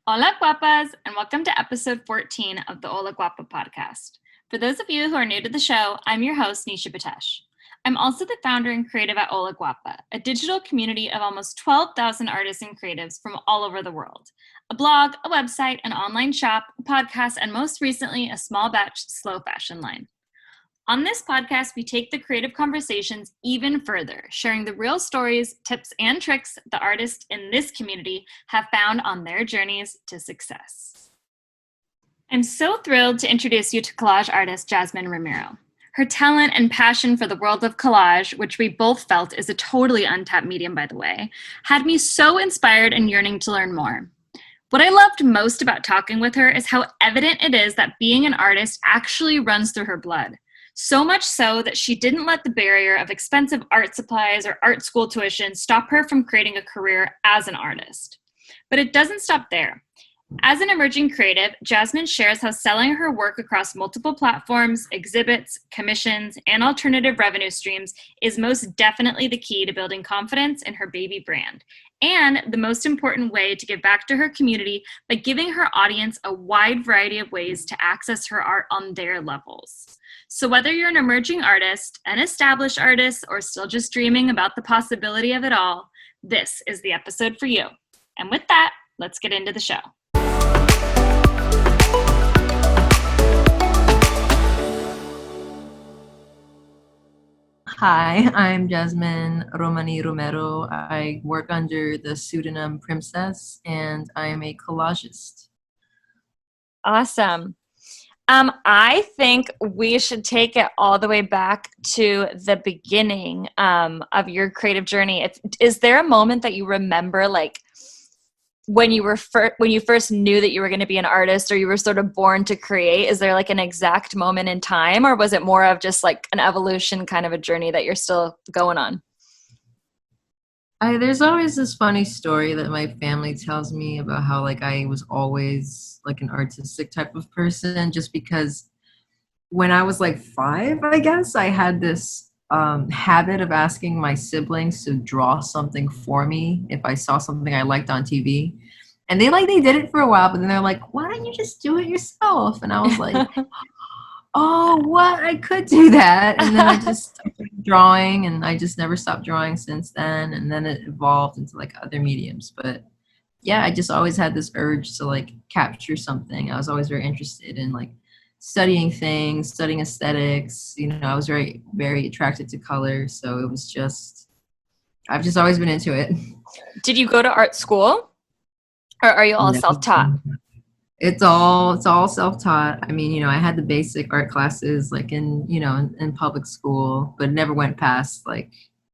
Hola guapas, and welcome to episode 14 of the Hola Guapa podcast. For those of you who are new to the show, I'm your host, Nisha Patesh. I'm also the founder and creative at Hola Guapa, a digital community of almost 12,000 artists and creatives from all over the world. A blog, a website, an online shop, a podcast, and most recently, a small batch slow fashion line. On this podcast, we take the creative conversations even further, sharing the real stories, tips, and tricks the artists in this community have found on their journeys to success. I'm so thrilled to introduce you to collage artist Jasmine Romero. Her talent and passion for the world of collage, which we both felt is a totally untapped medium, by the way, had me so inspired and yearning to learn more. What I loved most about talking with her is how evident it is that being an artist actually runs through her blood. So much so that she didn't let the barrier of expensive art supplies or art school tuition stop her from creating a career as an artist. But it doesn't stop there. As an emerging creative, Jasmine shares how selling her work across multiple platforms, exhibits, commissions, and alternative revenue streams is most definitely the key to building confidence in her baby brand, and the most important way to give back to her community by giving her audience a wide variety of ways to access her art on their levels. So whether you're an emerging artist, an established artist, or still just dreaming about the possibility of it all, this is the episode for you. And with that, let's get into the show. Hi, I'm Jasmine Romero. I work under the pseudonym Princess, and I am a collagist. Awesome. I think we should take it all the way back to the beginning of your creative journey. Is there a moment that you remember, like when you first knew that you were going to be an artist, or you were sort of born to create? Is there like an exact moment in time, or was it more of just like an evolution kind of a journey that you're still going on? There's always this funny story that my family tells me about how like I was always like an artistic type of person, just because when I was like 5, I guess, I had this habit of asking my siblings to draw something for me if I saw something I liked on TV. And they did it for a while, but then they're like, why don't you just do it yourself? And I was like, oh, what? I could do that. And then I just started drawing, and I just never stopped drawing since then. And then it evolved into like other mediums. But yeah, I just always had this urge to like capture something. I was always very interested in like studying things, studying aesthetics. You know, I was very, very attracted to color. So it was just, I've just always been into it. Did you go to art school, or are you all No. self-taught? It's all self-taught. I mean, you know, I had the basic art classes like in public school, but never went past like,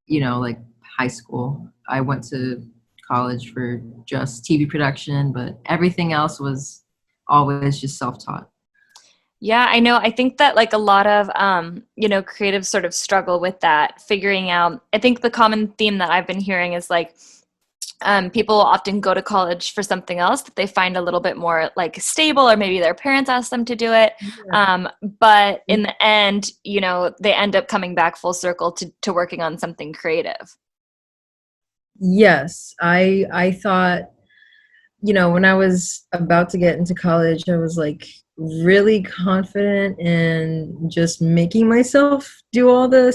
like high school. I went to college for just TV production, but everything else was always just self-taught. Yeah, I know. I think that like a lot of, creatives sort of struggle with that, figuring out. I think the common theme that I've been hearing is like, people will often go to college for something else that they find a little bit more like stable, or maybe their parents ask them to do it. But in the end, they end up coming back full circle to working on something creative. Yes, I thought, when I was about to get into college, I was like really confident in just making myself do all the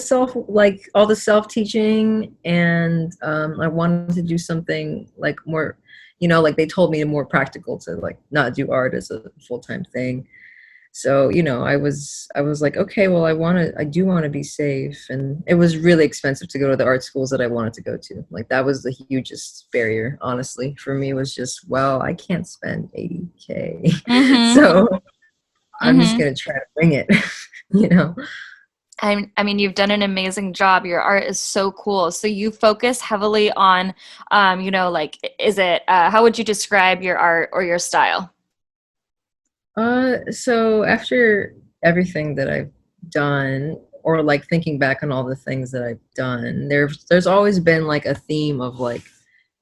self-teaching, and I wanted to do something like more, like they told me more practical, to like not do art as a full-time thing. So, I was like, okay, well, I do want to be safe. And it was really expensive to go to the art schools that I wanted to go to. Like, that was the hugest barrier, honestly, for me, was just, well, I can't spend $80K. Mm-hmm. So I'm just Mm-hmm. going to try to bring it, you know? I mean, you've done an amazing job. Your art is so cool. So you focus heavily on, like, is it, how would you describe your art or your style? So after everything that I've done, or like thinking back on all the things that I've done, there's always been like a theme of like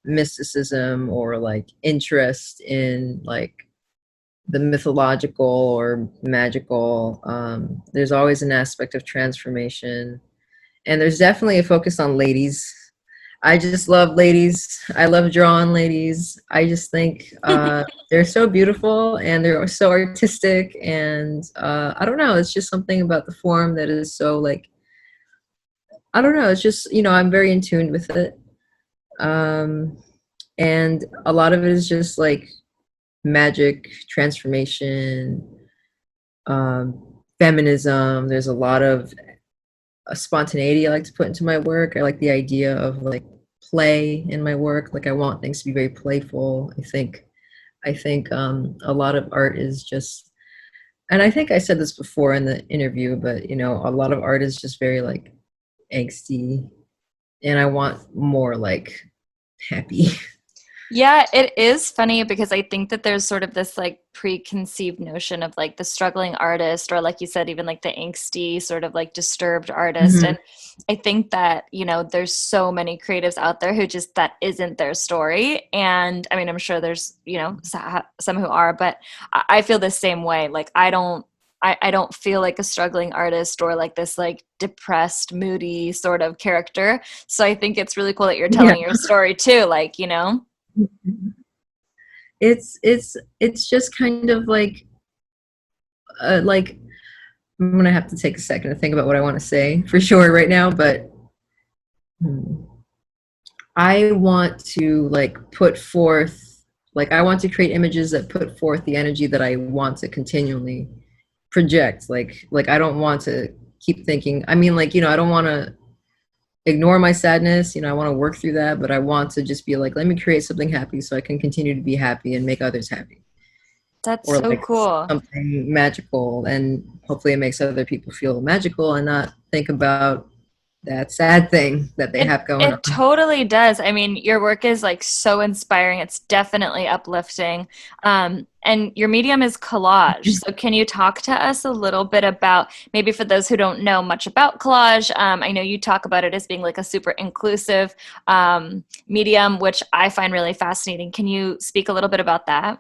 mysticism, or like interest in like the mythological or magical. There's always an aspect of transformation, and there's definitely a focus on ladies. I just love ladies. I love drawing ladies. I just think they're so beautiful and they're so artistic. And I don't know. It's just something about the form that is so like, I don't know. It's just, I'm very in tune with it. Um, and a lot of it is just like magic, transformation, feminism. There's a lot of spontaneity I like to put into my work. I like the idea of like play in my work. Like I want things to be very playful. I think a lot of art is just, and I think I said this before in the interview, but a lot of art is just very like angsty, and I want more like happy. Yeah, it is funny because I think that there's sort of this like preconceived notion of like the struggling artist, or like you said, even like the angsty, sort of like disturbed artist. Mhm. And I think that, there's so many creatives out there who just that isn't their story. And I mean, I'm sure there's, some who are, but I feel the same way. Like, I don't feel like a struggling artist or like this like depressed, moody sort of character. So I think it's really cool that you're Yeah. telling your story too, like. It's just kind of like I'm gonna have to take a second to think about what I want to say for sure right now, but hmm, I want to like put forth, like I want to create images that put forth the energy that I want to continually project. Like I don't want to keep thinking. I mean, like, I don't want to ignore my sadness. I want to work through that, but I want to just be like, let me create something happy so I can continue to be happy and make others happy. That's Or so like cool. something magical, and hopefully it makes other people feel magical and not think about that sad thing that they It have going it on. totally does. I mean, your work is like so inspiring. It's definitely uplifting. And your medium is collage. So can you talk to us a little bit about maybe for those who don't know much about collage? I know you talk about it as being like a super inclusive medium, which I find really fascinating. Can you speak a little bit about that?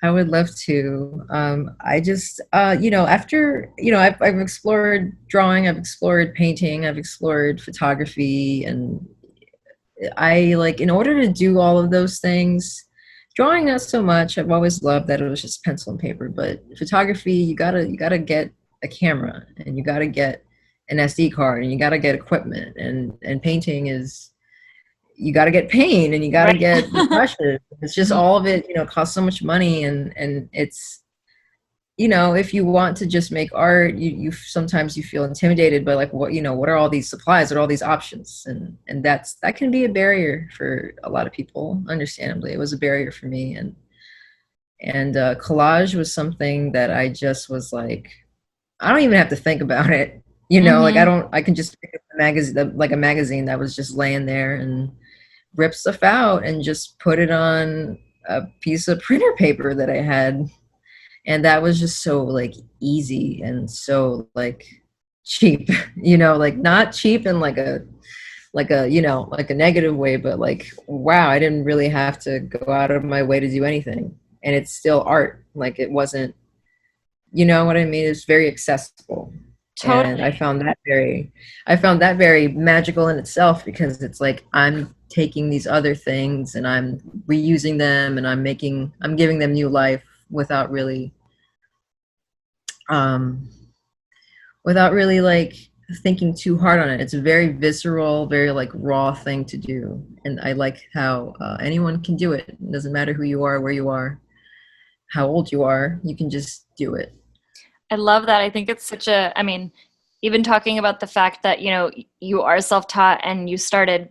I would love to. I just, after, I've explored drawing, I've explored painting, I've explored photography, and I like, in order to do all of those things, drawing not so much. I've always loved that it was just pencil and paper, but photography, you gotta get a camera, and you gotta get an SD card, and you gotta get equipment, and painting is, you got to get paint, and you got to Right. get the brushes. It's just all of it, costs so much money, and it's, if you want to just make art, you sometimes you feel intimidated by like what are all these supplies, what are all these options, and that can be a barrier for a lot of people. Understandably, it was a barrier for me, and collage was something that I just was like, I don't even have to think about it. Like Mm-hmm. I can just pick up a magazine, like a magazine that was just laying there, and rip stuff out and just put it on a piece of printer paper that I had. And that was just so like easy and so like cheap, like not cheap in like a negative way, but like, wow, I didn't really have to go out of my way to do anything. And it's still art. Like it wasn't, you know what I mean? It's very accessible. And Totally. I found that very magical in itself, because it's like I'm taking these other things and I'm reusing them, and I'm giving them new life without really um without really like thinking too hard on it. It's a very visceral, very like raw thing to do. And I like how anyone can do it. It doesn't matter who you are, where you are, how old you are, you can just do it. I love that. I think it's I mean, even talking about the fact that, you are self-taught and you started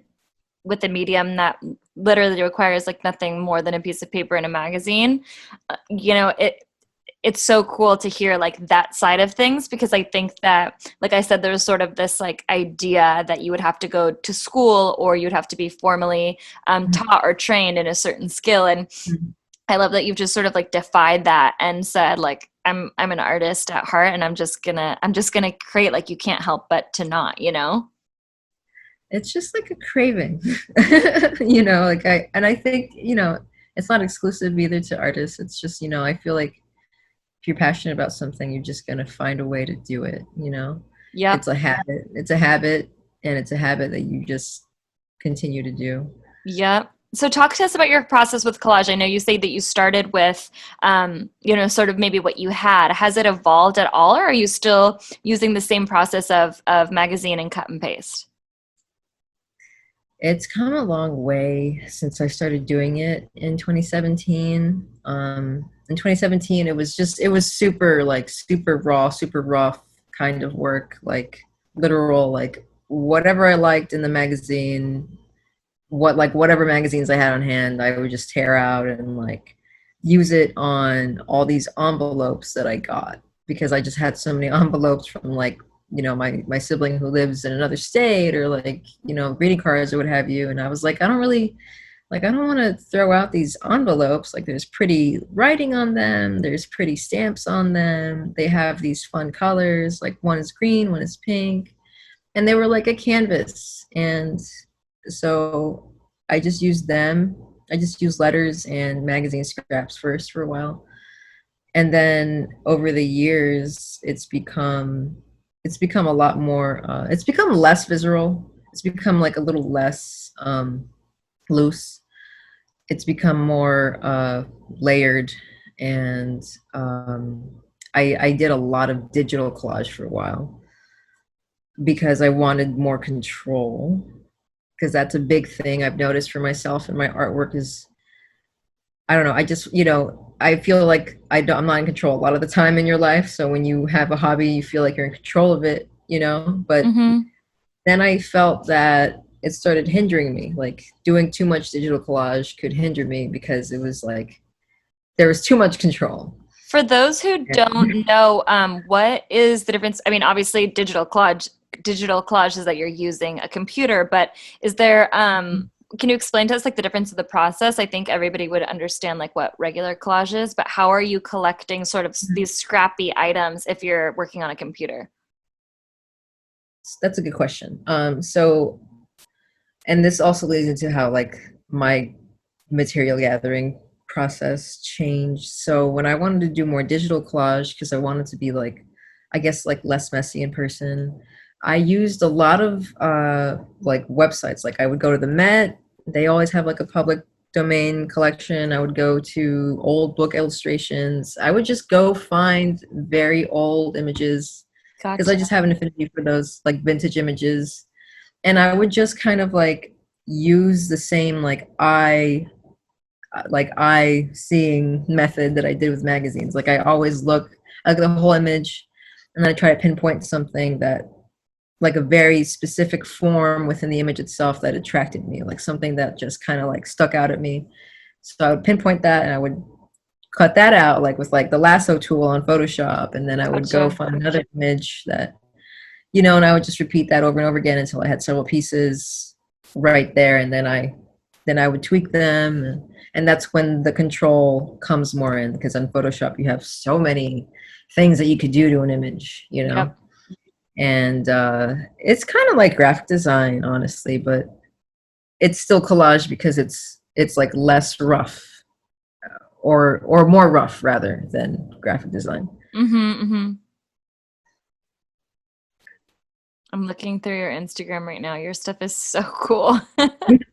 with a medium that literally requires like nothing more than a piece of paper and a magazine. It's so cool to hear like that side of things, because I think that, like I said, there's sort of this like idea that you would have to go to school or you'd have to be formally taught or trained in a certain skill. And I love that you've just sort of like defied that and said like, I'm an artist at heart, and I'm just gonna create. Like, you can't help but to not. It's just like a craving. Like I think, it's not exclusive either to artists. It's just, I feel like if you're passionate about something, you're just going to find a way to do it. Yep. It's a habit. It's a habit. and it's a habit that you just continue to do. Yep. So talk to us about your process with collage. I know you say that you started with, sort of maybe what you had. Has it evolved at all, or are you still using the same process of magazine and cut and paste? It's come a long way since I started doing it in 2017. In 2017, it was super, like, super raw, super rough kind of work, like literal, like whatever I liked in the magazine, whatever magazines I had on hand, I would just tear out and like use it on all these envelopes that I got, because I just had so many envelopes from, like, my sibling who lives in another state, or like, greeting cards or what have you. And I was like, I don't want to throw out these envelopes. Like, there's pretty writing on them, there's pretty stamps on them, they have these fun colors, like one is green, one is pink, and they were like a canvas. And so I just used them. I just used letters and magazine scraps first for a while. And then over the years, it's become a lot more, it's become less visceral. It's become like a little less loose. It's become more layered. And I did a lot of digital collage for a while because I wanted more control, because that's a big thing I've noticed for myself and my artwork is, I don't know, I just, I feel like I'm not in control a lot of the time in your life. So when you have a hobby, you feel like you're in control of it, but Mm-hmm. then I felt that it started hindering me. Like, doing too much digital collage could hinder me because it was like there was too much control. For those who don't know, what is the difference? I mean, obviously, digital collage is that you're using a computer, but is there? Can you explain to us like the difference of the process? I think everybody would understand like what regular collage is, but how are you collecting sort of these scrappy items if you're working on a computer? That's a good question. So, and this also leads into how, like, my material gathering process changed. So when I wanted to do more digital collage, because I wanted to be, like, I guess, like, less messy in person, I used a lot of like websites. Like, I would go to the Met. They always have like a public domain collection. I would go to old book illustrations. I would just go find very old images, because I Gotcha. just have an affinity for those, like, vintage images. And I would just kind of like use the same, like eye seeing method that I did with magazines. Like, I always look at the whole image, and then I try to pinpoint something that, like, a very specific form within the image itself that attracted me, like something that just kind of like stuck out at me. So I would pinpoint that, and I would cut that out, like with like the lasso tool on Photoshop, and then I would go Gotcha. find another image that, and I would just repeat that over and over again until I had several pieces right there, and then I would tweak them, and that's when the control comes more in, because on Photoshop you have so many things that you could do to an image. Yep. And it's kind of like graphic design, honestly, but it's still collage because it's like less rough, or more rough rather than graphic design. Mm-hmm, mm-hmm. I'm looking through your Instagram right now. Your stuff is so cool. Thank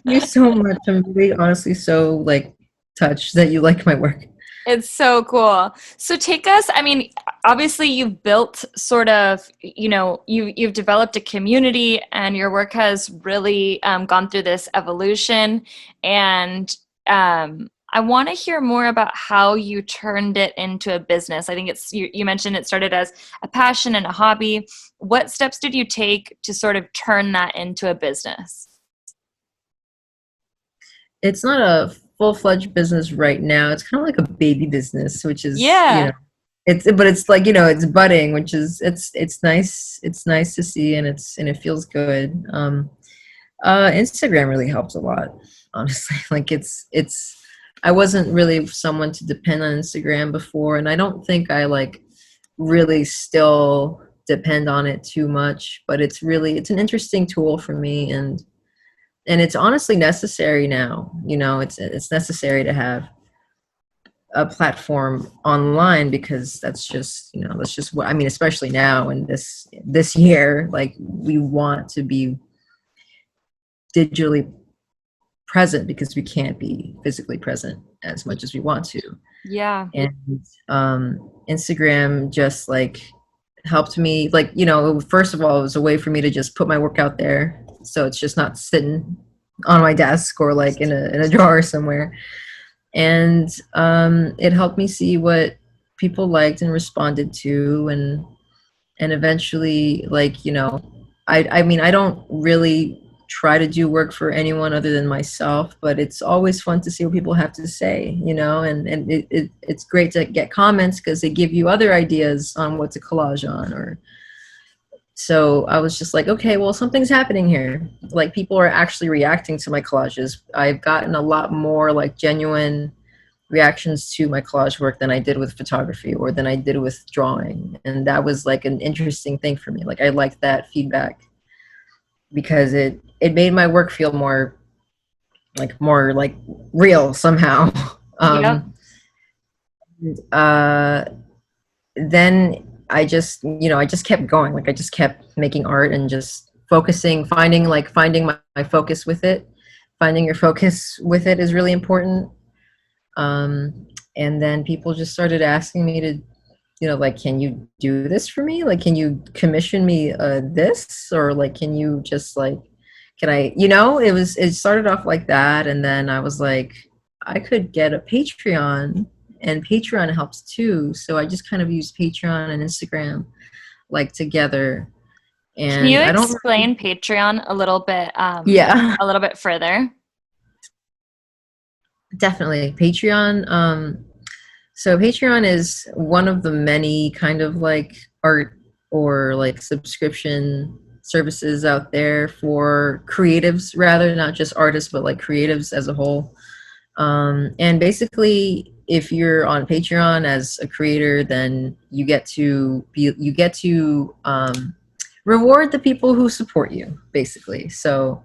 you so much. I'm really honestly so, like, touched that you like my work. It's so cool. So take us, I mean, obviously you've built sort of, you've developed a community and your work has really gone through this evolution. And I want to hear more about how you turned it into a business. I think you mentioned it started as a passion and a hobby. What steps did you take to sort of turn that into a business? It's not a full-fledged business right now. It's kind of like a baby business, which is, Yeah. it's like, it's budding, which is, it's nice. It's nice to see, and it feels good. Instagram really helps a lot, honestly. Like, I wasn't really someone to depend on Instagram before, and I don't think I, like, really still depend on it too much, but it's an interesting tool for me, and it's honestly necessary now. It's necessary to have. a platform online, because that's just, that's just what I mean, especially now in this year, like we want to be digitally present because we can't be physically present as much as we want to. Yeah. And Instagram just like helped me, like, first of all, it was a way for me to just put my work out there, so it's just not sitting on my desk or like in a drawer somewhere. And it helped me see what people liked and responded to, and eventually, like, I mean, I don't really try to do work for anyone other than myself, but it's always fun to see what people have to say, and it's great to get comments because they give you other ideas on what to collage on. Or so I was just like, okay, well, something's happening here. Like, people are actually reacting to my collages. I've gotten a lot more like genuine reactions to my collage work than I did with photography or than I did with drawing. And that was like an interesting thing for me. Like, I liked that feedback because it made my work feel more like real somehow. Yep. uh then I just kept going. Like, I just kept making art and just finding my focus with it. Finding your focus with it is really important. And then people just started asking me to, like, can you do this for me? Like, can you commission me this? Or like, can you just like, can I, it started off like that. And then I was like, I could get a Patreon, and Patreon helps too. So I just kind of use Patreon and Instagram like together. Can you And I don't really, explain Patreon yeah. a little bit further? Definitely. Patreon. So Patreon is one of the many kind of like art or like subscription services out there for creatives, rather, not just artists, but like creatives as a whole. And basically, if you're on Patreon as a creator, then you get to reward the people who support you, basically. So,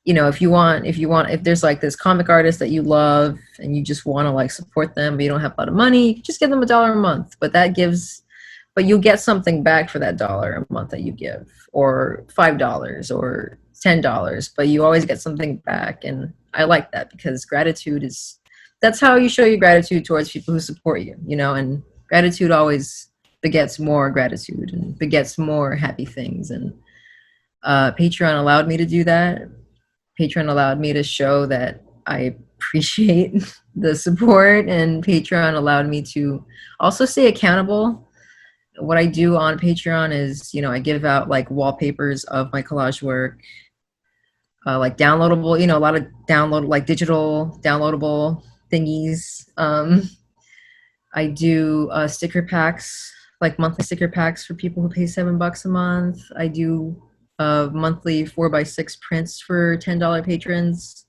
if there's like this comic artist that you love and you just want to like support them, but you don't have a lot of money, you can just give them $1 a month. But you'll get something back for that $1 a month that you give, or $5 or $10, but you always get something back. And I like that because that's how you show your gratitude towards people who support you, and gratitude always begets more gratitude and begets more happy things. And Patreon allowed me to do that. Patreon allowed me to show that I appreciate the support, and Patreon allowed me to also stay accountable. What I do on Patreon is, I give out like wallpapers of my collage work, like downloadable, a lot of like digital downloadable thingies. I do sticker packs, like monthly sticker packs for people who pay $7 a month. I do monthly 4x6 prints for $10 patrons.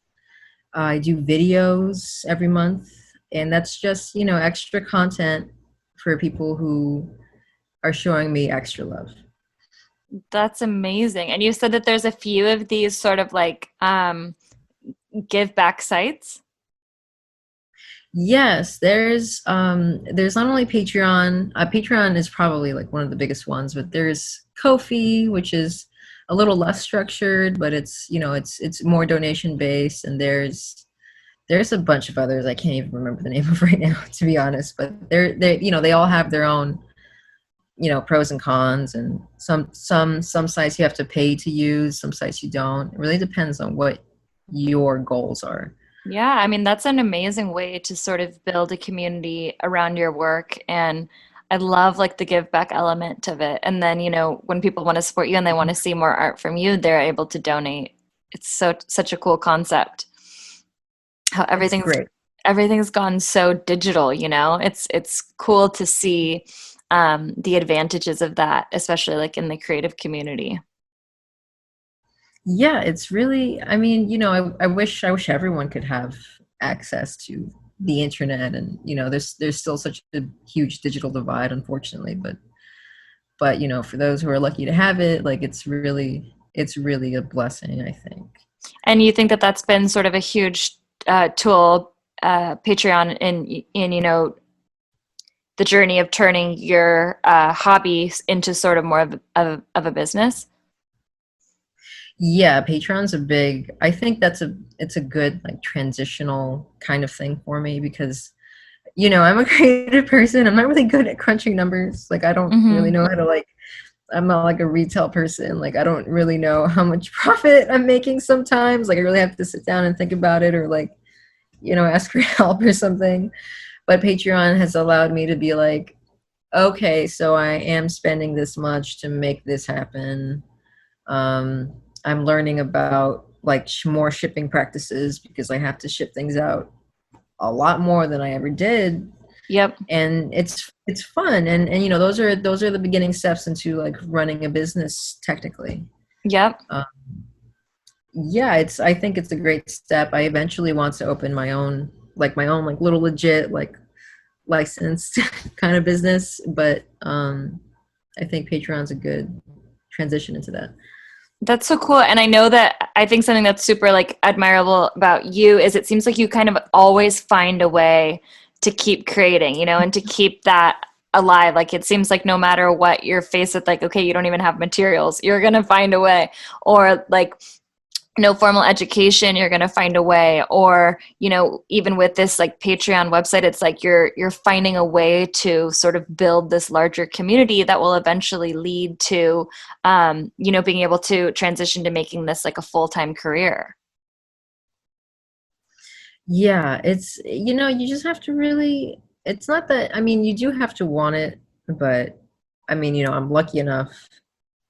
I do videos every month, and that's just, extra content for people who are showing me extra love. That's amazing. And you said that there's a few of these sort of like give back sites. Yes, there's not only Patreon. Patreon is probably like one of the biggest ones, but there's Ko-fi, which is a little less structured, but it's more donation based. And there's a bunch of others I can't even remember the name of right now, to be honest. But they all have their own pros and cons. And some sites you have to pay to use, some sites you don't. It really depends on what your goals are. Yeah, I mean, that's an amazing way to sort of build a community around your work. And I love like the give back element of it. And then, when people want to support you and they want to see more art from you, they're able to donate. It's such a cool concept. How It's great. everything's gone so digital, It's cool to see the advantages of that, especially like in the creative community. Yeah, it's really, I mean, I wish everyone could have access to the internet. And there's still such a huge digital divide, unfortunately. But for those who are lucky to have it, like, it's really a blessing, I think. And you think that that's been sort of a huge tool, Patreon, in the journey of turning your hobby into sort of more of a business? Yeah, Patreon's I think it's a good like transitional kind of thing for me because I'm a creative person. I'm not really good at crunching numbers. Like I don't really Mm-hmm. know how to like I'm not like a retail person. Like I don't really know how much profit I'm making sometimes. Like I really have to sit down and think about it or like, ask for help or something. But Patreon has allowed me to be like, okay, so I am spending this much to make this happen. I'm learning about like more shipping practices because I have to ship things out a lot more than I ever did, Yep. and it's fun, and those are the beginning steps into like running a business technically. Yep. Yeah, I think it's a great step. I eventually want to open my own like little legit like licensed kind of business, but I think Patreon's a good transition into that. That's so cool. And I know that I think something that's super like admirable about you is it seems like you kind of always find a way to keep creating, and to keep that alive. Like it seems like no matter what you're faced with, like, okay, you don't even have materials, you're going to find a way. Or like no formal education, you're going to find a way. Or even with this like Patreon website, it's like you're finding a way to sort of build this larger community that will eventually lead to being able to transition to making this like a full-time career. Yeah, you just have to really, it's not that, I mean, you do have to want it, but I mean, I'm lucky enough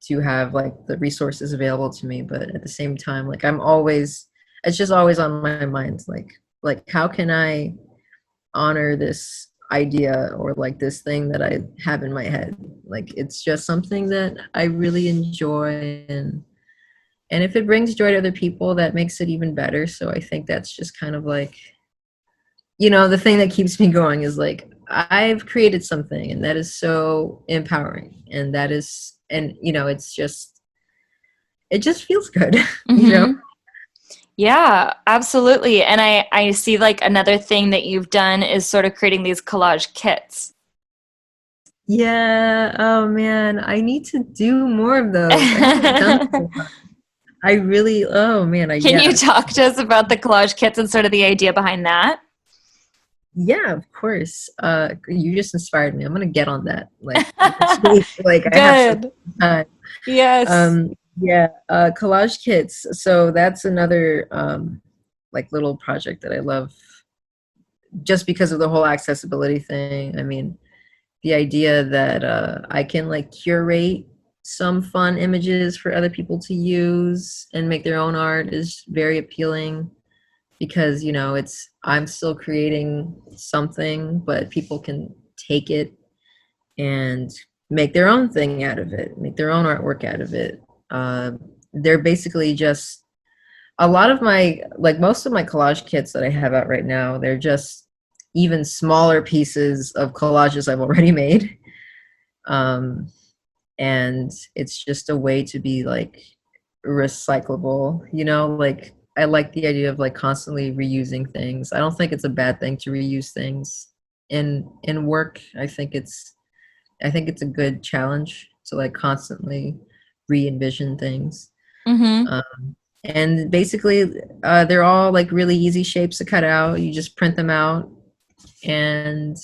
to have like the resources available to me, but at the same time, like it's just always on my mind, like how can I honor this idea or like this thing that I have in my head? Like it's just something that I really enjoy, and if it brings joy to other people, that makes it even better. So I think that's just kind of like, the thing that keeps me going is like, I've created something and that is so empowering. And it just feels good, you know? Mm-hmm. Yeah, absolutely. And I see like another thing that you've done is sort of creating these collage kits. Yeah. Oh man, I need to do more of those. I haven't done them in a while. I really, oh man, Can you yeah. talk to us about the collage kits and sort of the idea behind that? Yeah, of course. You just inspired me. I'm gonna get on that. Like this week, like I have some Good. time. Yes. Yeah, collage kits. So that's another like little project that I love just because of the whole accessibility thing. I mean, the idea that I can like curate some fun images for other people to use and make their own art is very appealing because it's I'm still creating something, but people can take it and make their own thing out of it, make their own artwork out of it. uh, they're basically just a lot of most of my collage kits that I have out right now, they're just even smaller pieces of collages I've already made. um, and it's just a way to be like recyclable, like I like the idea of like constantly reusing things. I don't think it's a bad thing to reuse things in work. I think it's a good challenge to like constantly re-envision things. Mm-hmm. And basically, they're all like really easy shapes to cut out. You just print them out and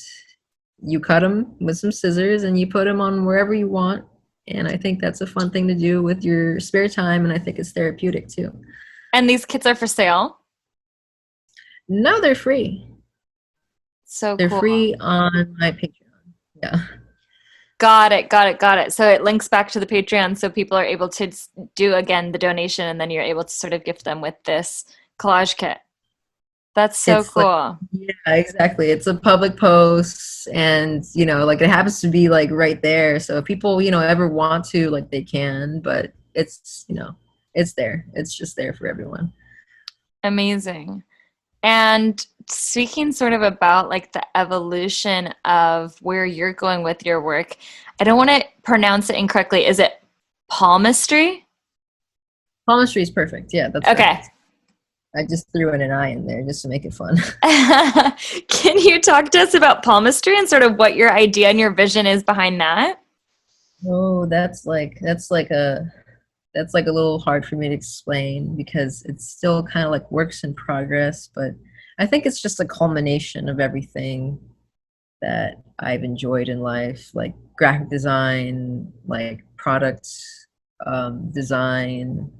you cut them with some scissors and you put them on wherever you want. And I think that's a fun thing to do with your spare time. And I think it's therapeutic too. And these kits are for sale. No, they're free. So They're cool. free on my Patreon. Yeah. Got it, got it, got it. So it links back to the Patreon so people are able to do again the donation and then you're able to sort of gift them with this collage kit. That's so It's like, cool. yeah, exactly. It's a public post and, like it happens to be like right there. So if people, ever want to, like they can, but it's there. It's just there for everyone. Amazing. And speaking sort of about like the evolution of where you're going with your work, I don't want to pronounce it incorrectly. Is it palmistry? Palmistry is perfect. Yeah, that's Okay. correct. I just threw in an I in there just to make it fun. Can you talk to us about palmistry and sort of what your idea and your vision is behind that? Oh, that's like a little hard for me to explain because it's still kind of like works in progress, but I think it's just a culmination of everything that I've enjoyed in life, like graphic design, like product design,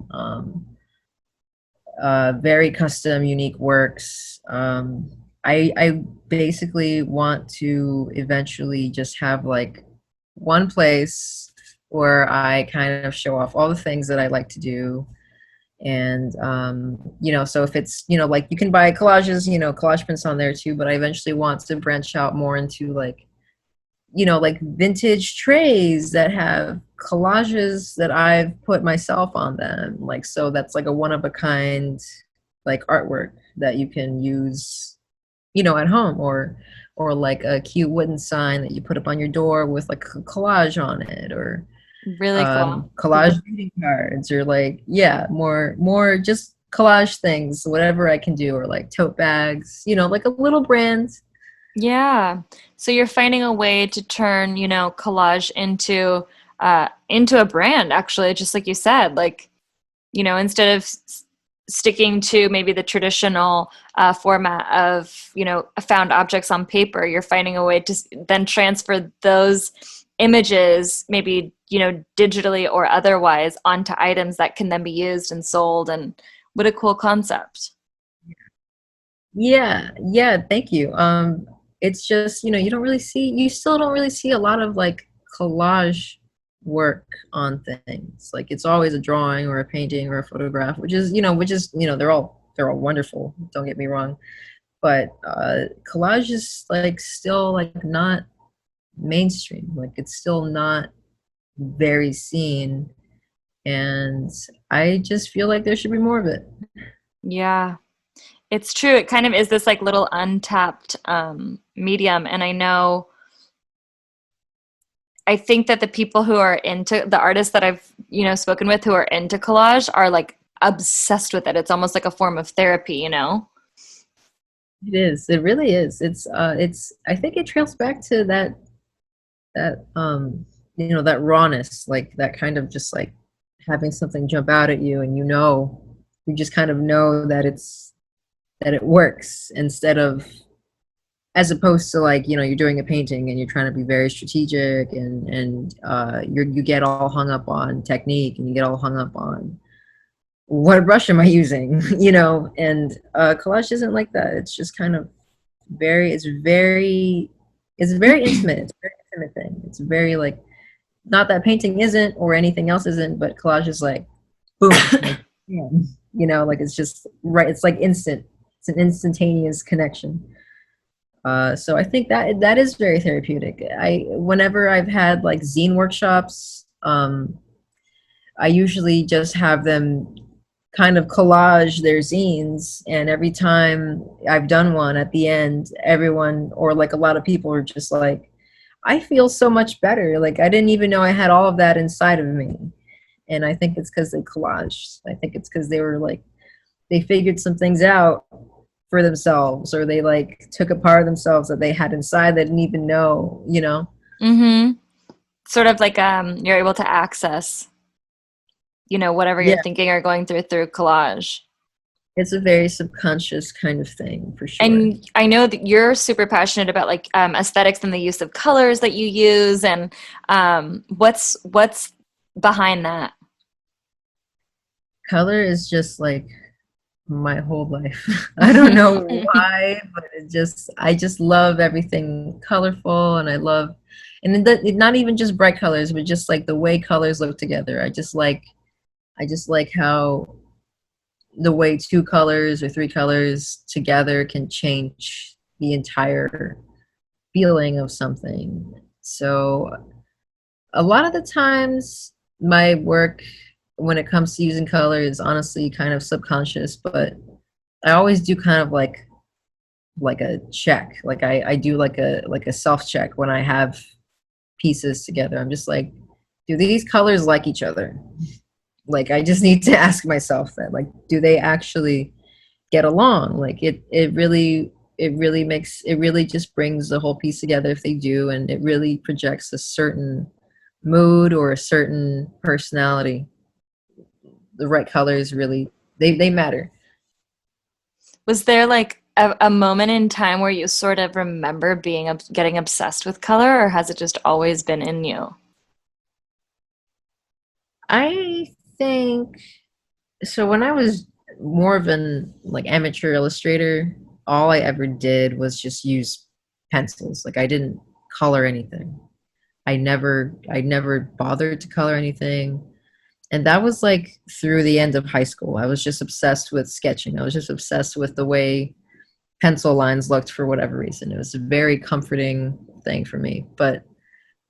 very custom, unique works. I basically want to eventually just have like one place where I kind of show off all the things that I like to do. And you know, so if it's, you know, like you can buy collages, you know, collage prints on there too, but I eventually want to branch out more into like, you know, like vintage trays that have collages that I've put myself on them. Like, so that's like a one of a kind, like artwork that you can use, you know, at home, or like a cute wooden sign that you put up on your door with like a collage on it, or Really cool. collage greeting cards, or like, yeah, more just collage things, whatever I can do, or like tote bags, you know, like a little brand. Yeah. So you're finding a way to turn, collage into a brand, actually, just like you said. Like, instead of sticking to maybe the traditional format of, found objects on paper, you're finding a way to then transfer those images, maybe, digitally or otherwise, onto items that can then be used and sold. And what a cool concept. Yeah, yeah, thank you. It's just, you know, you still don't really see a lot of like collage work on things. Like it's always a drawing or a painting or a photograph, they're all wonderful, don't get me wrong. But collage is like still like not mainstream. Like it's still not very seen. And I just feel like there should be more of it. Yeah. It's true. It kind of is this like little untapped medium. And I think that the people who are into the artists that I've, spoken with who are into collage are like obsessed with it. It's almost like a form of therapy. It is. It really is. I think it trails back to that you know, that rawness, like that kind of just like having something jump out at you, and you just kind of know that it works, instead of, as opposed to like, you know, you're doing a painting and you're trying to be very strategic, and you get all hung up on technique, and you get all hung up on what brush am I using, you know. And collage isn't like that. It's just kind of it's very intimate. It's a very intimate thing. It's very like, not that painting isn't or anything else isn't, but collage is like boom, like, bam, you know, like it's just right. It's like instant. It's an instantaneous connection. So I think that is very therapeutic. Whenever I've had like zine workshops, I usually just have them kind of collage their zines, and every time I've done one, at the end, everyone, or like a lot of people, are just like, I feel so much better. Like I didn't even know I had all of that inside of me. And I think it's because they collaged. I think it's because they figured some things out for themselves, or they like took a part of themselves that they had inside they didn't even know, you know. Mm-hmm. Sort of like you're able to access, whatever you're Yeah, thinking or going through collage. it's a very subconscious kind of thing for sure. And I know that you're super passionate about like aesthetics and the use of colors that you use, and what's behind that? Color is just like my whole life. I don't know why, but I just love everything colorful, and I love, and not even just bright colors, but just like the way colors look together. I just like how the way two colors or three colors together can change the entire feeling of something. So a lot of the times my work, when it comes to using color, is honestly kind of subconscious, but I always do kind of like a check. Like I do like a self check when I have pieces together. I'm just like, do these colors like each other? Like I just need to ask myself that, like, do they actually get along. Like it really just brings the whole piece together if they do, and it really projects a certain mood or a certain personality. The right colors really they matter. Was there like a moment in time where you sort of remember getting obsessed with color, or has it just always been in you? I think so. When I was more of an like amateur illustrator, all I ever did was just use pencils. Like I didn't color anything. I never bothered to color anything. And that was like through the end of high school. I was just obsessed with sketching. I was just obsessed with the way pencil lines looked for whatever reason. It was a very comforting thing for me. But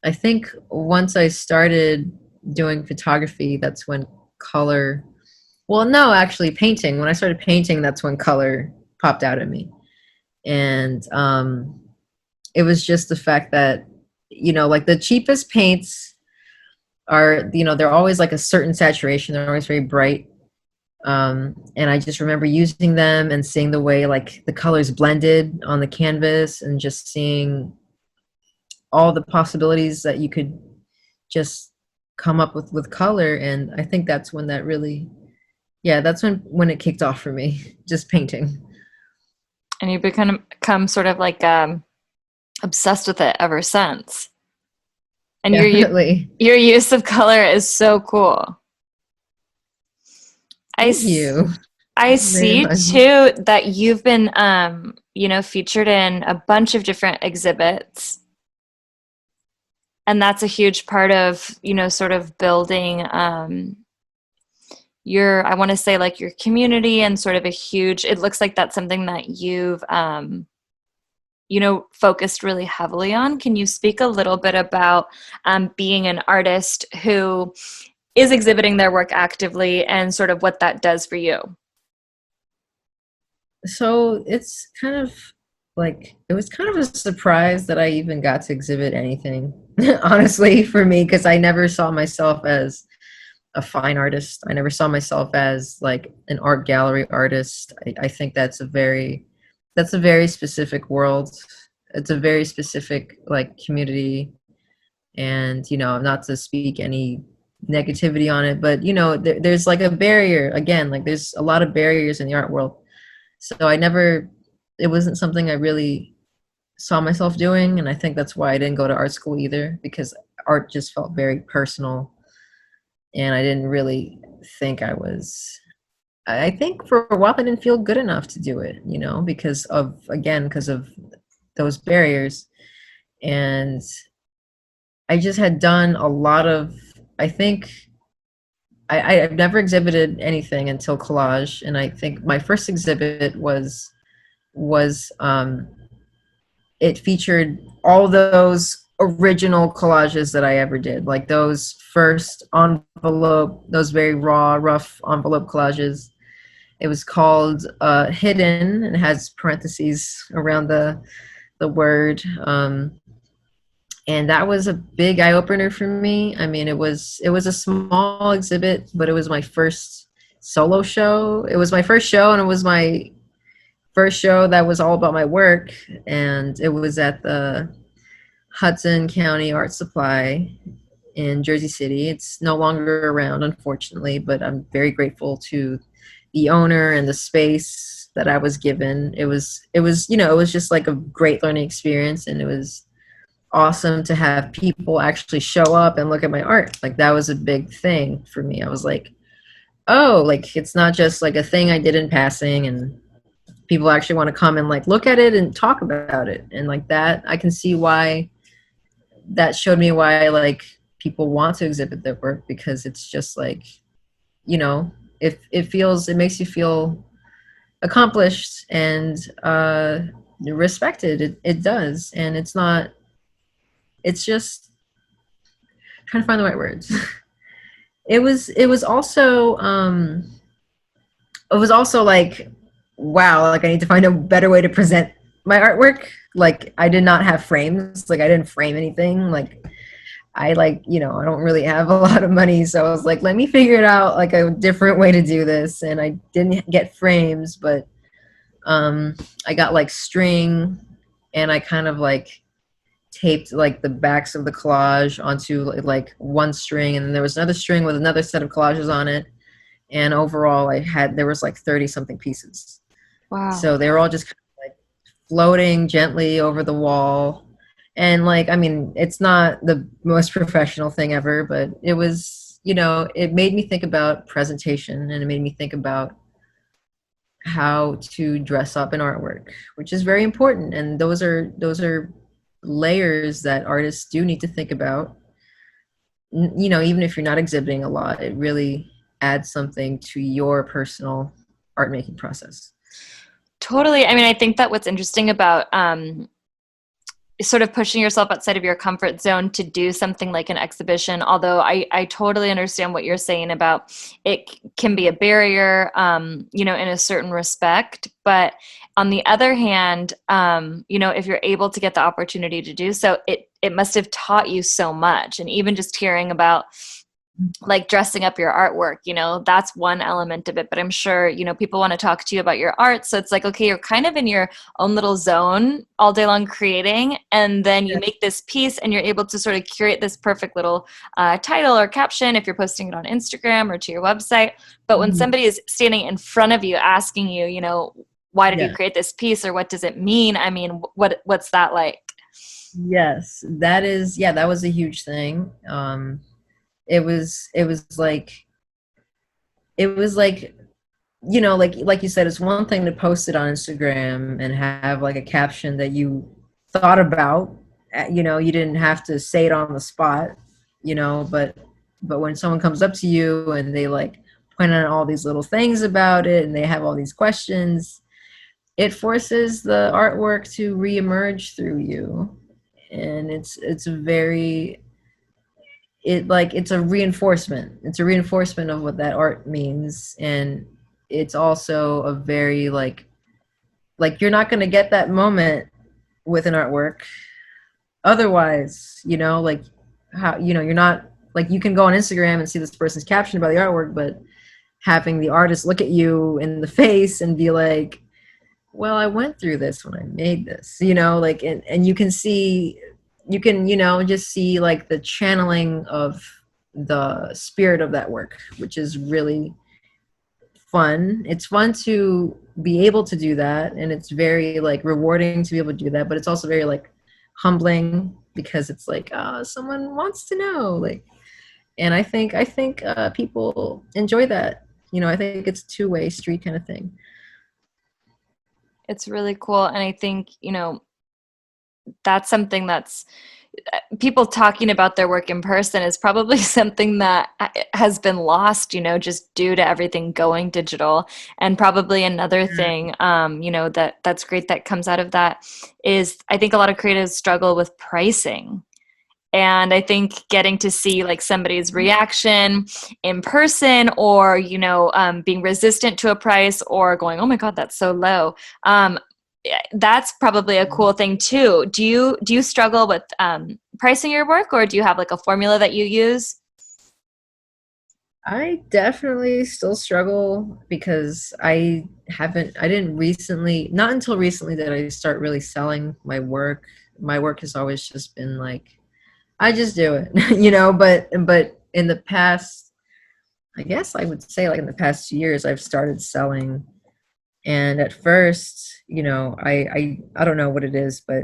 I think once I started doing photography, that's when color, well, no, actually painting. When I started painting, that's when color popped out at me. And it was just the fact that, like the cheapest paints are, they're always like a certain saturation. They're always very bright. And I just remember using them and seeing the way like the colors blended on the canvas and just seeing all the possibilities that you could just come up with color. And I think that's when that really, yeah, that's when it kicked off for me, just painting. And you've become sort of like obsessed with it ever since. And Definitely. your use of color is so cool. I Thank you I very see much. too that you've been featured in a bunch of different exhibits. And that's a huge part of, sort of building your, I want to say like your community, and sort of it looks like that's something that you've focused really heavily on. Can you speak a little bit about being an artist who is exhibiting their work actively and sort of what that does for you? So it's kind of like, it was kind of a surprise that I even got to exhibit anything, honestly, for me, because I never saw myself as a fine artist. I never saw myself as like an art gallery artist. I think that's a very specific world. It's a very specific like community, and not to speak any negativity on it, but there's like a barrier again. Like there's a lot of barriers in the art world. So it wasn't something I really saw myself doing, and I think that's why I didn't go to art school either, because art just felt very personal, and I didn't really think I think for a while I didn't feel good enough to do it, because of those barriers. And I just had done a lot of, I think I've never exhibited anything until collage, and I think my first exhibit was it featured all those original collages that I ever did, like those first envelope, those very raw, rough envelope collages. It was called Hidden, and it has parentheses around the word. And that was a big eye opener for me. I mean, it was a small exhibit, but it was my first solo show. It was my first show, and it was my first show that was all about my work. And it was at the Hudson County Art Supply in Jersey City. It's no longer around, unfortunately, but I'm very grateful to the owner and the space that I was given. It was just like a great learning experience, and it was awesome to have people actually show up and look at my art. Like that was a big thing for me. I was like, oh, like it's not just like a thing I did in passing, and people actually want to come and like look at it and talk about it. And like that, I can see why that showed me why like people want to exhibit their work, because it's just like, if it makes you feel accomplished and respected. It does. And it's just trying to find the right words. It was also like, wow, like I need to find a better way to present my artwork. Like I did not have frames. Like I didn't frame anything. Like I don't really have a lot of money, so I was like, let me figure it out like a different way to do this. And I didn't get frames, but I got like string, and I kind of like taped like the backs of the collage onto like one string, and then there was another string with another set of collages on it. And overall, there was like 30 something pieces. Wow. So they were all just kind of like floating gently over the wall. And like, I mean, it's not the most professional thing ever, but it was, it made me think about presentation, and it made me think about how to dress up an artwork, which is very important. And those are layers that artists do need to think about. Even if you're not exhibiting a lot, it really adds something to your personal art making process. Totally. I mean, I think that what's interesting about sort of pushing yourself outside of your comfort zone to do something like an exhibition, although I totally understand what you're saying about it can be a barrier, in a certain respect. But on the other hand, if you're able to get the opportunity to do so, it must have taught you so much. And even just hearing about like dressing up your artwork, that's one element of it. But I'm sure, people want to talk to you about your art. So it's like, okay, you're kind of in your own little zone all day long creating. And then you make this piece and you're able to sort of curate this perfect little title or caption if you're posting it on Instagram or to your website. But when somebody is standing in front of you asking you, why did you create this piece, or what does it mean? I mean, what's that like? Yes, that was a huge thing. It was like like you said, it's one thing to post it on Instagram and have like a caption that you thought about. You didn't have to say it on the spot, but when someone comes up to you and they like point out all these little things about it and they have all these questions, it forces the artwork to reemerge through you. And it's a reinforcement. It's a reinforcement of what that art means. And it's also a very like you're not going to get that moment with an artwork otherwise. Like how you're not like, you can go on Instagram and see this person's caption about the artwork, but having the artist look at you in the face and be like, well, I went through this when I made this, like, and you can just see like the channeling of the spirit of that work, which is really fun. It's fun to be able to do that, and it's very like rewarding to be able to do that, but it's also very like humbling, because it's like, oh, someone wants to know, like, and I think people enjoy that. I think it's a two-way street kind of thing. It's really cool. And I think, that's something that's people talking about their work in person is probably something that has been lost, just due to everything going digital. And probably another thing, that's great that comes out of that is I think a lot of creatives struggle with pricing. And I think getting to see like somebody's reaction in person, or, being resistant to a price, or going, oh my God, that's so low. That's probably a cool thing too. Do you struggle with pricing your work, or do you have like a formula that you use? I definitely still struggle, because not until recently did I start really selling my work. My work has always just been like, I just do it, but in the past, I guess I would say like in the past 2 years, I've started selling. And at first, I don't know what it is, but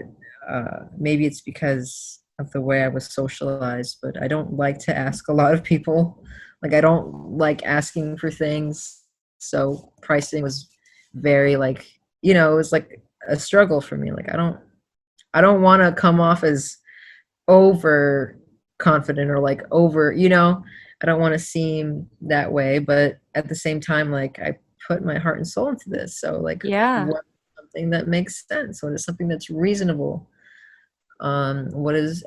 maybe it's because of the way I was socialized, but I don't like to ask a lot of people. Like, I don't like asking for things. So pricing was very like, it was like a struggle for me. Like, I don't want to come off as over confident, or like over, I don't want to seem that way, but at the same time, like, I put my heart and soul into this. So like, Yeah. what is something that makes sense? What is something that's reasonable? And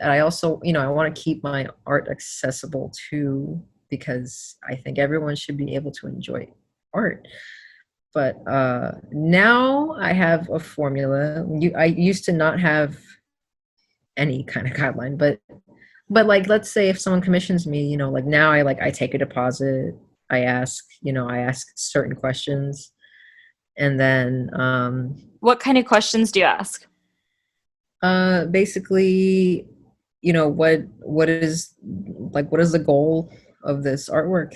I also, I want to keep my art accessible too, because I think everyone should be able to enjoy art. But now I have a formula. I used to not have any kind of guideline, but like, let's say if someone commissions me, like now I take a deposit. I ask certain questions, And then What kind of questions do you ask? basically, you know, what is the goal of this artwork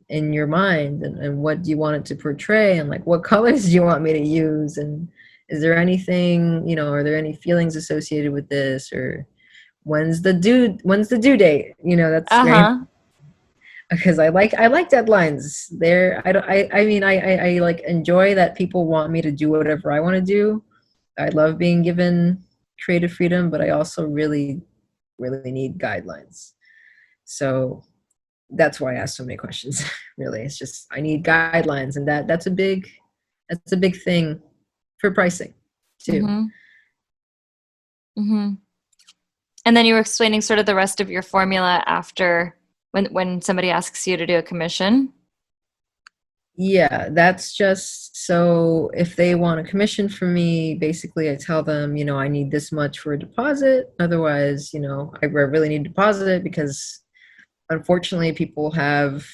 in your mind, and what do you want it to portray, and like what colors do you want me to use, and is there anything, you know, are there any feelings associated with this, or when's the due date, you know, that's very, Uh-huh. because I like deadlines. There, I don't, I mean, I like enjoy that people want me to do whatever I want to do. I love being given creative freedom, but I also really need guidelines. So that's why I ask so many questions. Really, it's just I need guidelines, and that's a big thing for pricing too. Mm-hmm. Mm-hmm. And then you were explaining sort of the rest of your formula after when somebody asks you to do a commission. Yeah, that's just so if they want a commission from me, basically I tell them, you know, I need this much for a deposit. Otherwise, you know, I really need a deposit because unfortunately people have,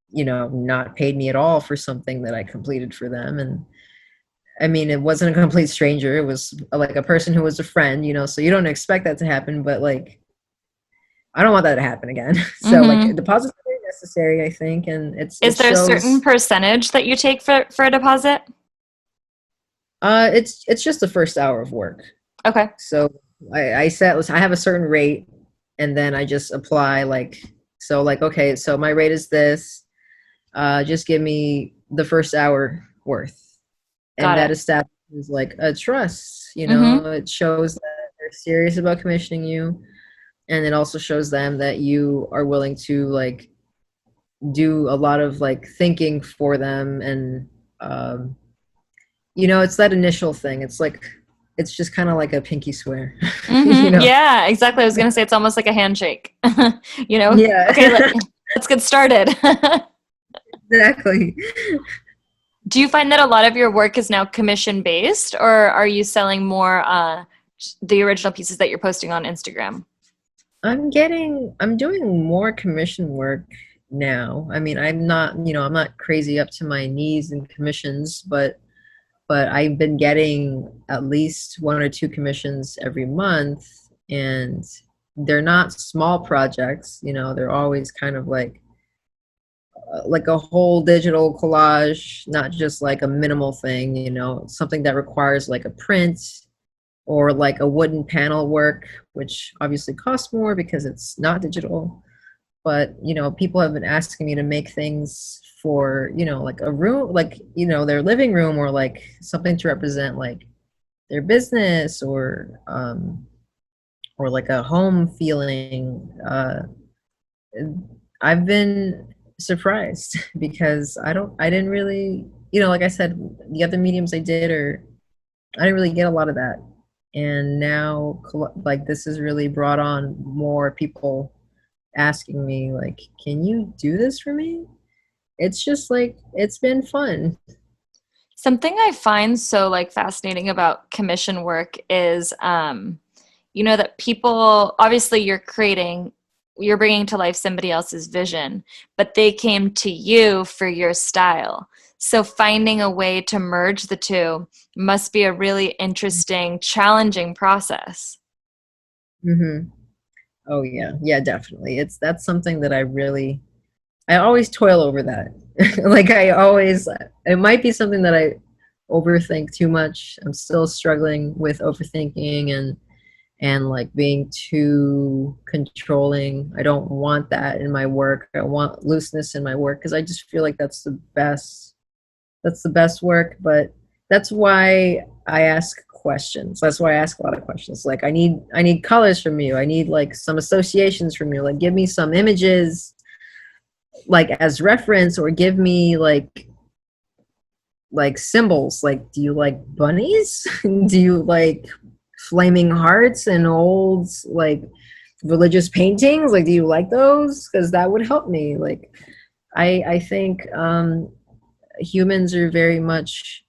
you know, not paid me at all for something that I completed for them. And I mean, it wasn't a complete stranger. It was like a person who was a friend, you know, so you don't expect that to happen, but like I don't want that to happen again. So like Mm-hmm. deposits are very necessary, I think, and Is it there a certain shows. percentage that you take for a deposit? It's just the first hour of work. Okay. So I have a certain rate, and then I just apply like, so like, okay, so my rate is this. Just give me the first hour worth, and Got that it. establishes like a trust. You Mm-hmm. know, it shows that they're serious about commissioning you, and it also shows them that you are willing to like do a lot of like thinking for them, and um, you know, it's that initial thing. It's like it's just kind of like a pinky swear, you Mm-hmm. know. Yeah, exactly. I was gonna say it's almost like a handshake. You know, okay, Yeah. let's get started. Exactly. Do you find that a lot of your work is now commission based, or are you selling more the original pieces that you're posting on Instagram? I'm doing more commission work now. I mean, I'm not, you know, I'm not crazy up to my knees in commissions, but I've been getting at least one or two commissions every month, and they're not small projects, you know, they're always kind of like a whole digital collage, not just like a minimal thing, you know, something that requires like a print or like a wooden panel work, which obviously costs more because it's not digital. But, you know, people have been asking me to make things for, you know, like a room, like, you know, their living room, or like something to represent like their business, or like a home feeling. I've been surprised because I didn't really, you know, like I said, the other mediums I did, or I didn't really get a lot of that. And now, like, this has really brought on more people asking me, like, can you do this for me? It's just like, it's been fun. Something I find so like fascinating about commission work is, you know, that people obviously you're bringing to life somebody else's vision, but they came to you for your style. So finding a way to merge the two must be a really interesting, challenging process. Hmm. Oh yeah, yeah, definitely. That's something that I always toil over that. Like I always, it might be something that I overthink too much. I'm still struggling with overthinking and like being too controlling. I don't want that in my work. I want looseness in my work because I just feel like that's the best work, but that's why I ask questions. That's why I ask a lot of questions. Like I need colors from you. I need like some associations from you. Like give me some images like as reference, or give me like symbols. Like do you like bunnies? Do you like flaming hearts and old like religious paintings? Like do you like those? Because that would help me. Like I think humans are very much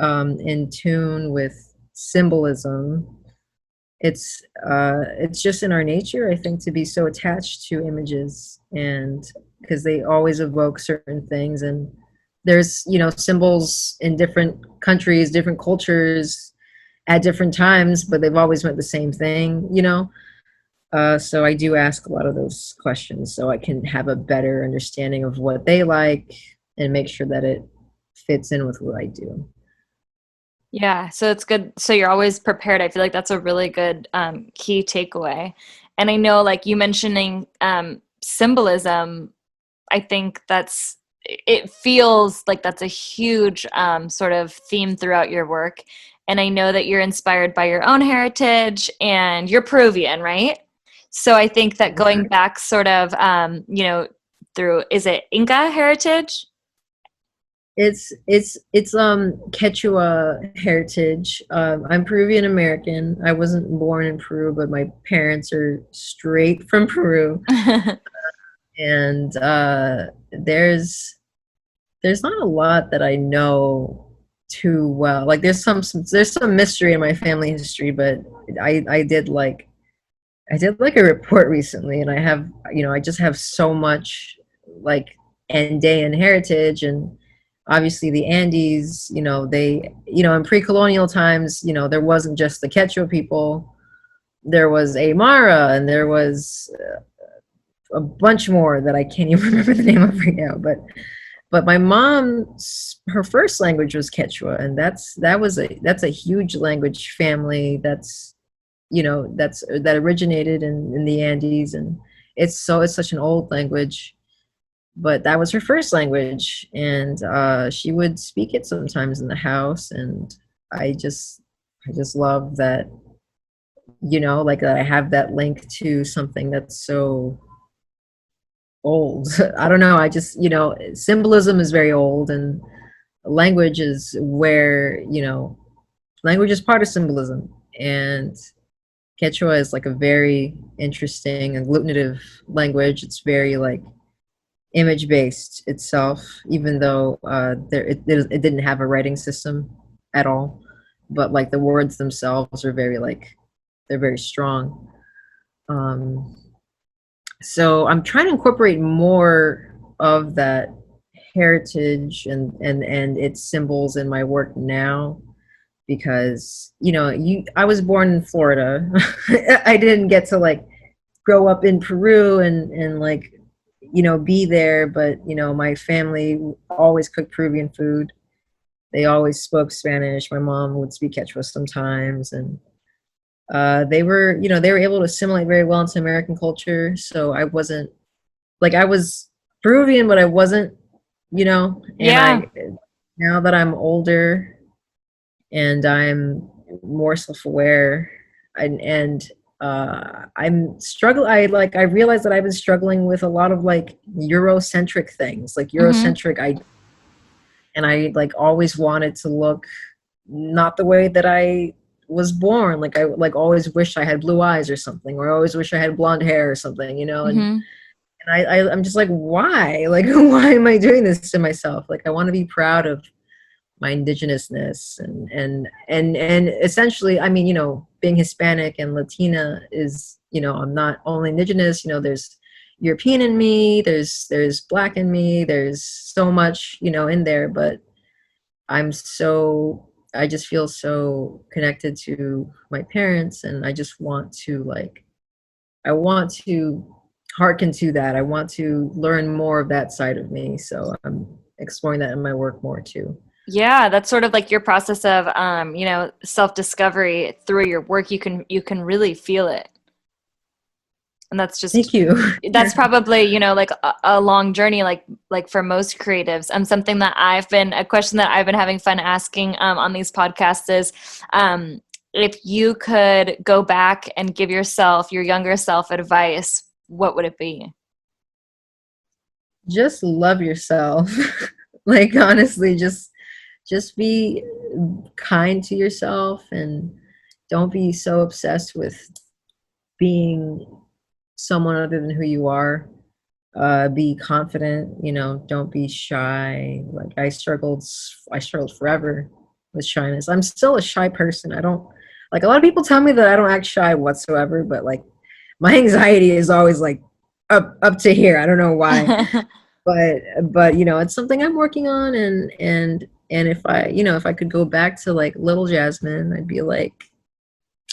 in tune with symbolism. It's just in our nature, I think, to be so attached to images, and because they always evoke certain things, and there's, you know, symbols in different countries, different cultures at different times, but they've always meant the same thing, you know. So I do ask a lot of those questions so I can have a better understanding of what they like and make sure that it fits in with what I do. Yeah, so it's good. So you're always prepared. I feel like that's a really good key takeaway. And I know, like you mentioning symbolism, I think it feels like that's a huge sort of theme throughout your work. And I know that you're inspired by your own heritage and you're Peruvian, right? So I think that going back sort of, through, is it Inca heritage? It's Quechua heritage. I'm Peruvian American. I wasn't born in Peru, but my parents are straight from Peru. And there's not a lot that I know too well. Like there's some mystery in my family history, but I did like a report recently, and I have, you know, I just have so much like Andean heritage. And obviously the Andes, you know, they, you know, in pre-colonial times, you know, there wasn't just the Quechua people, there was Aymara, and there was a bunch more that I can't even remember the name of right now. But my mom's, her first language was Quechua, and that's a huge language family. That's, you know, that originated in the Andes, and it's such an old language. But that was her first language, and she would speak it sometimes in the house, and I just love that, you know, like that I have that link to something that's so old. I don't know. I just, you know, symbolism is very old, and language is where, you know, language is part of symbolism. And Quechua is like a very interesting and agglutinative language. It's very like image based itself, even though it didn't have a writing system at all. But like the words themselves are very like, they're very strong. Um, so I'm trying to incorporate more of that heritage and its symbols in my work now, because, you know, I was born in Florida. I didn't get to like grow up in Peru and like, you know, be there, but you know, my family always cooked Peruvian food. They always spoke Spanish. My mom would speak Quechua sometimes, and they were, you know, they were able to assimilate very well into American culture. So I wasn't like, I was Peruvian, but I wasn't, you know. And Yeah. now that I'm older and I'm more self-aware, and I realized that I've been struggling with a lot of like Eurocentric things, like Hmm. Eurocentric and I like always wanted to look not the way that I was born. Like I like always wish I had blue eyes or something, or I always wish I had blonde hair or something, you know. Hmm. And I'm just like, why? Like, why am I doing this to myself? Like, I want to be proud of my indigenousness and essentially, I mean, you know, being Hispanic and Latina is, you know, I'm not only indigenous, you know, there's European in me, there's black in me, there's so much, you know, in there. But I just feel so connected to my parents, and I just want to like, I want to hearken to that. I want to learn more of that side of me. So I'm exploring that in my work more too. Yeah, that's sort of like your process of, self-discovery through your work. You can really feel it, and Thank you. that's probably, like a long journey, like for most creatives. Something that a question that I've been having fun asking on these podcasts is, if you could go back and give your younger self advice, what would it be? Just love yourself. Like honestly, just be kind to yourself, and don't be so obsessed with being someone other than who you are. Be confident, you know, don't be shy. Like I struggled forever with shyness. I'm still a shy person. I don't, like, a lot of people tell me that I don't act shy whatsoever, but like my anxiety is always like up to here. I don't know why. but it's something I'm working on, and if I could go back to like little Jasmine, I'd be like,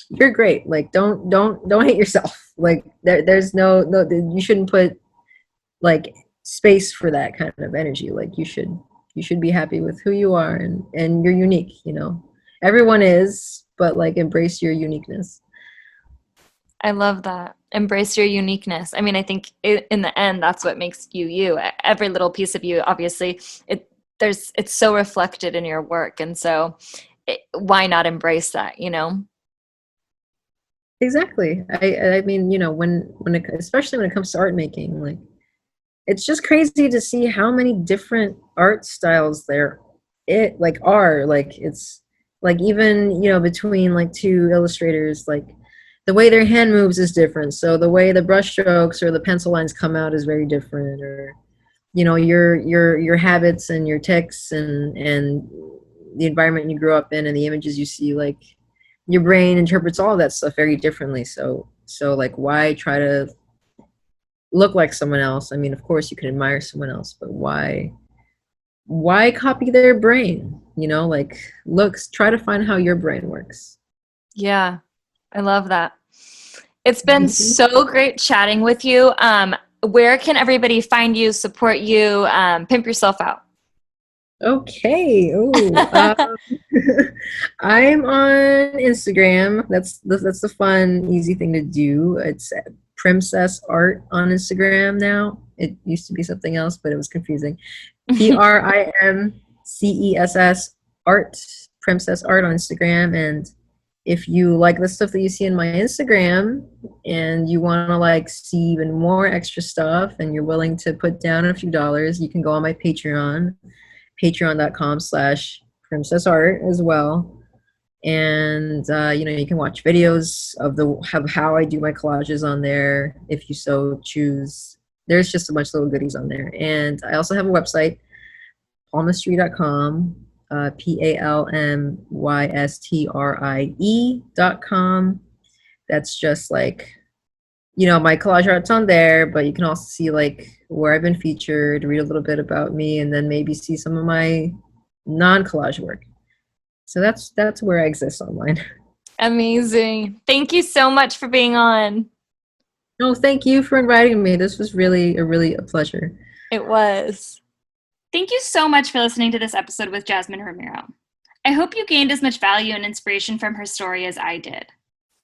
you're great. Like, don't hate yourself. Like, there's no, you shouldn't put like space for that kind of energy. Like, you should be happy with who you are, and you're unique. Everyone is, but like, embrace your uniqueness. I love that. Embrace your uniqueness. I mean, I think in the end, that's what makes you you. Every little piece of you, obviously, it's so reflected in your work, and so why not embrace that? Exactly. I mean, especially when it comes to art making, like, it's just crazy to see how many different art styles are. Like, it's like, even between like two illustrators, like, the way their hand moves is different, so the way the brush strokes or the pencil lines come out is very different, or your habits and your tics and the environment you grew up in and the images you see, like, your brain interprets all of that stuff very differently. So like, why try to look like someone else? I mean, of course you can admire someone else, but why copy their brain? Like, try to find how your brain works. Yeah, I love that. It's been so great chatting with you. Where can everybody find you, support you, pimp yourself out? Okay. I'm on Instagram. That's the fun, easy thing to do. It's Princess Art on Instagram now. It used to be something else, but it was confusing. PRIMCESS Art, Princess Art on Instagram. And if you like the stuff that you see in my Instagram and you want to like see even more extra stuff and you're willing to put down a few dollars, you can go on my patreon.com/princessart as well. And you can watch videos of how I do my collages on there if you so choose. There's just a bunch of little goodies on there. And I also have a website, palmistry.com, PALMYSTRIE.com. That's just like, my collage art's on there, but you can also see like where I've been featured, read a little bit about me, and then maybe see some of my non-collage work. So that's where I exist online. Amazing. Thank you so much for being on. No, thank you for inviting me. This was really a pleasure. It was. Thank you so much for listening to this episode with Jasmine Romero. I hope you gained as much value and inspiration from her story as I did.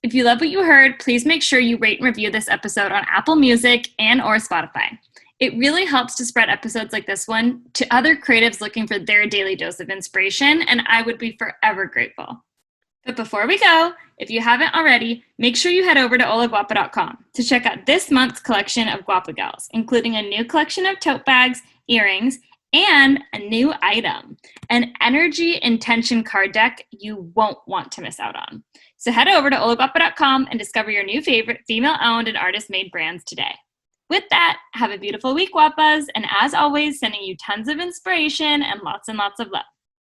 If you love what you heard, please make sure you rate and review this episode on Apple Music and/or Spotify. It really helps to spread episodes like this one to other creatives looking for their daily dose of inspiration, and I would be forever grateful. But before we go, if you haven't already, make sure you head over to olaguapa.com to check out this month's collection of Guapa Gals, including a new collection of tote bags, earrings, and a new item, an energy intention card deck you won't want to miss out on. So head over to olaguapa.com and discover your new favorite female-owned and artist-made brands today. With that, have a beautiful week, Guapas, and as always, sending you tons of inspiration and lots of love.